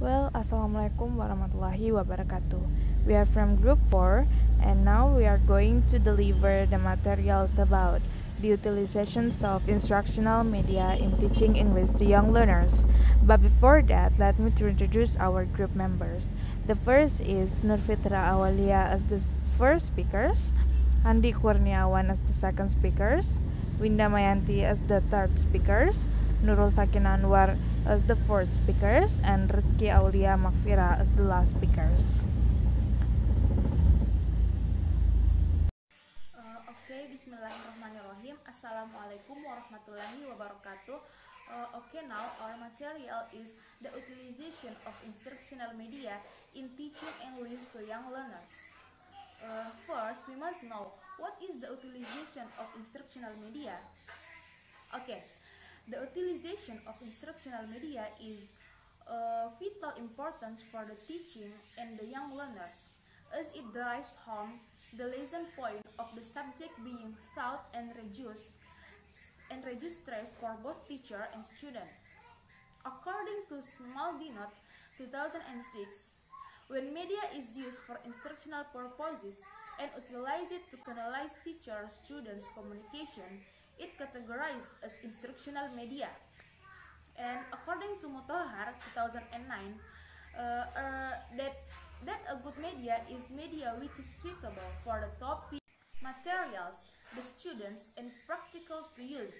Assalamualaikum warahmatullahi wabarakatuh. We are from Group 4 and now we are going to deliver the materials about the utilizations of instructional media in teaching English to young learners. But before that, let me to introduce our group members. The first is Nurfitra Awalia as the first speakers, Andi Kurniawan as the second speakers, Winda Mayanti as the third speakers, Nurul Sakin Anwar as the fourth speakers, and Rizky Aulia Makfira as the last speakers. Bismillahirrahmanirrahim. Assalamualaikum warahmatullahi wabarakatuh. Now our material is the utilization of instructional media in teaching English to young learners. First, we must know what is the utilization of instructional media. The utilization of instructional media is vital importance for the teaching and the young learners, as it drives home the lesson point of the subject being taught and reduce stress for both teacher and student. According to Small Dinot 2006, when media is used for instructional purposes and utilized to canalize teacher-students communication, it categorized as instructional media. And according to Mutahar 2009, that a good media is media which is suitable for the topic, materials, the students, and practical to use.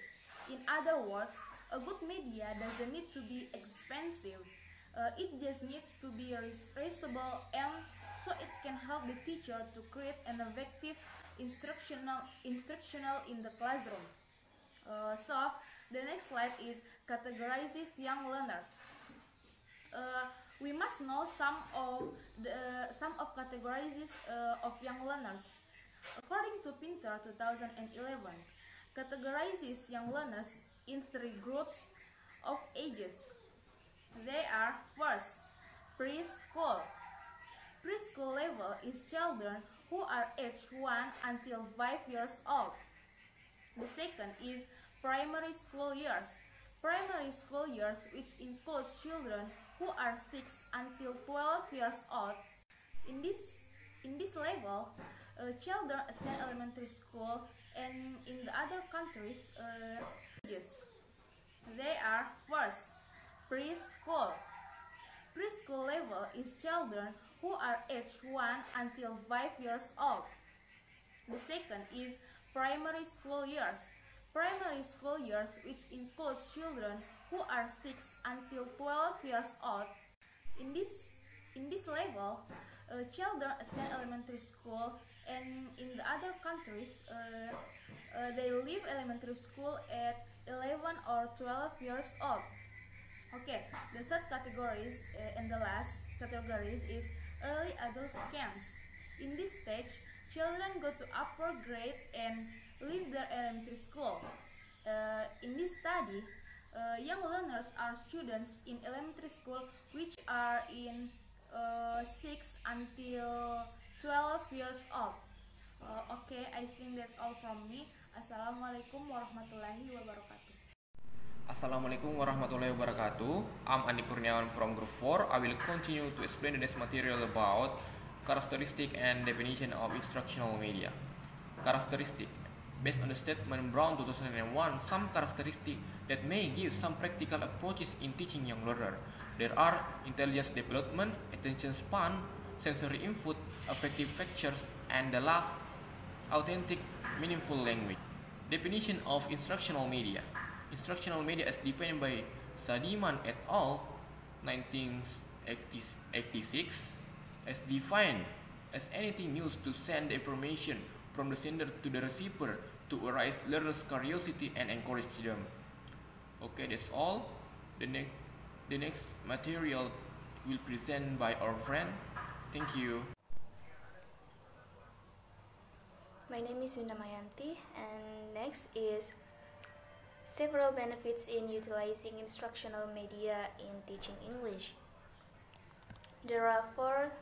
In other words, a good media doesn't need to be expensive. It just needs to be reusable, and so it can help the teacher to create an effective instructional in the classroom. So the next slide is categorizes young learners. We must know some of categorizes of young learners. According to Pinter 2011, categorizes young learners in 3 groups of ages. They are: first, preschool. Preschool level is children who are aged 1 until 5 years old. The second is primary school years. Primary school years, which includes children who are 6 until 12 years old. In this level, children attend elementary school, and in the other countries, they are: first, preschool. Preschool level is children who are aged 1 until 5 years old. The second is primary school years. Primary school years, which includes children who are 6 until 12 years old. In this level, children attend elementary school, and in the other countries, they leave elementary school at 11 or 12 years old. The third categories and the last categories is early adolescence. In this stage, children go to upper grade and leave their elementary school. In this study, young learners are students in elementary school which are in 6 until 12 years old. I think that's all from me. Assalamualaikum warahmatullahi wabarakatuh. Assalamualaikum warahmatullahi wabarakatuh. I'm Andi Kurniawan from Group 4. I will continue to explain this material about characteristic and definition of instructional media. Characteristic. Based on the statement Brown 2001, some characteristics that may give some practical approaches in teaching young learner. There are intelligence development, attention span, sensory input, affective factors, and the last, authentic, meaningful language. Definition of instructional media. Instructional media as defined by Sadiman et al. 1986 as defined as anything used to send the information from the sender to the receiver to arouse learners' curiosity and encourage them. That's all. The next material will present by our friend. Thank you. My name is Winda Mayanti, and next is several benefits in utilizing instructional media in teaching English. There are 4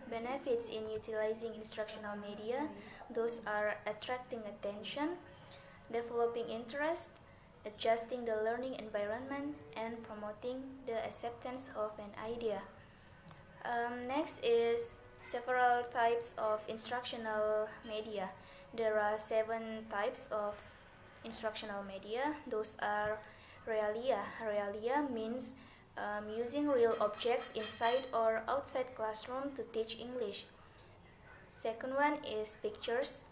benefits in utilizing instructional media. Those are attracting attention, developing interest, adjusting the learning environment, and promoting the acceptance of an idea. Next is several types of instructional media. There are 7 types of instructional media. Those are realia. Realia means using real objects inside or outside classroom to teach English. Second one is pictures.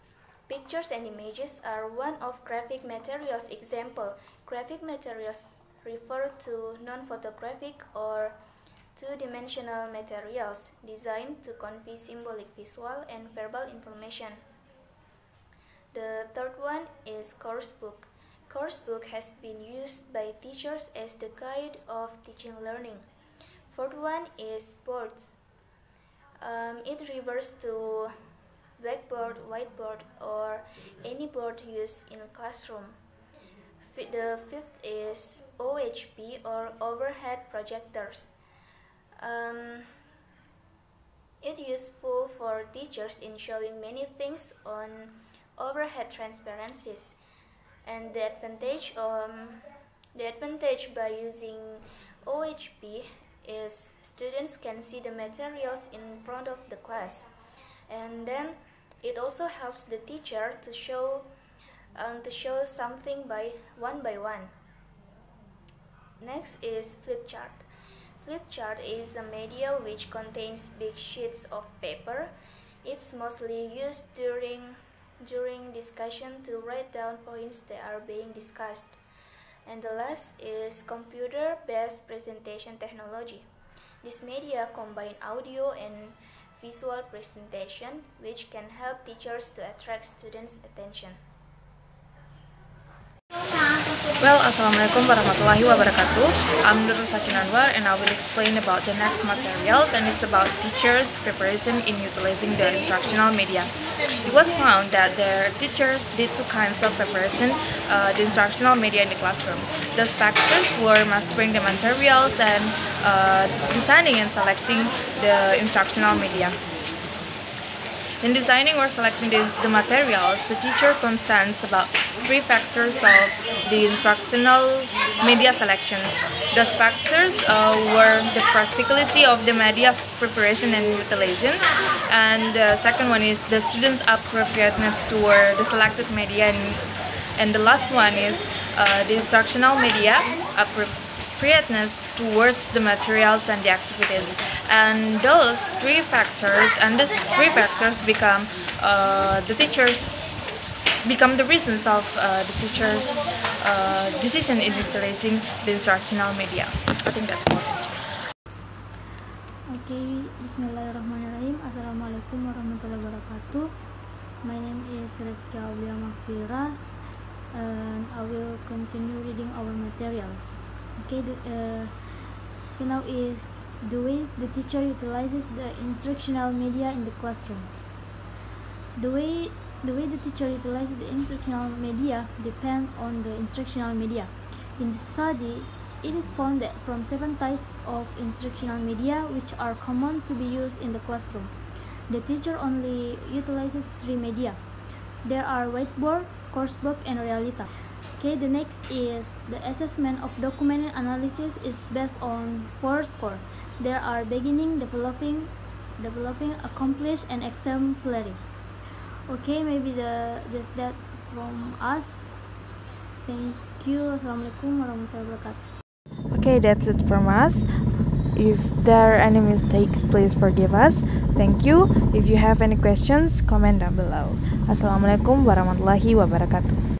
Pictures and images are one of graphic materials example. Graphic materials refer to non-photographic or two-dimensional materials designed to convey symbolic visual and verbal information. The third one is course book. Course book has been used by teachers as the guide of teaching learning. Fourth one is boards. It refers to blackboard, whiteboard, or any board used in a classroom. The fifth is OHP or overhead projectors. It is useful for teachers in showing many things on overhead transparencies. And the advantage by using OHP is students can see the materials in front of the class, and then it also helps the teacher to show something by one. Next is flip chart. Flip chart is a media which contains big sheets of paper. It's mostly used during discussion to write down points that are being discussed. And the last is computer-based presentation technology. This media combine audio and visual presentation, which can help teachers to attract students' attention. Well, Assalamualaikum warahmatullahi wabarakatuh. I'm Nur Sakin Anwar and I will explain about the next materials, and it's about teachers' preparation in utilizing the instructional media. It was found that their teachers did 2 kinds of preparation, the instructional media in the classroom. Those factors were mastering the materials and designing and selecting the instructional media. In designing or selecting the materials, the teacher concerns about 3 factors of the instructional media selections. Those factors were the practicality of the media's preparation and utilization, and the second one is the students' appropriateness toward the selected media, and the last one is the instructional media appropriateness towards the materials and the activities. And those 3 factors become the reasons of the teachers' decision in utilizing the instructional media. I think that's all. Okay, Bismillahirrahmanirrahim. Assalamualaikum warahmatullahi wabarakatuh. My name is Rizky Aulia Mahfira, and I will continue reading our material. Okay, now is the ways the teacher utilizes the instructional media in the classroom. The way the teacher utilizes the instructional media depends on the instructional media. In the study, it is found that from 7 types of instructional media which are common to be used in the classroom, the teacher only utilizes 3 media. There are whiteboard, coursebook, and realita. Okay, the next is the assessment of document analysis is based on 4 scores. There are beginning, developing, accomplished, and exemplary. Okay, maybe just that from us. Thank you. Assalamualaikum warahmatullahi wabarakatuh. Okay, that's it from us. If there are any mistakes, please forgive us. Thank you. If you have any questions, comment down below. Assalamualaikum warahmatullahi wabarakatuh.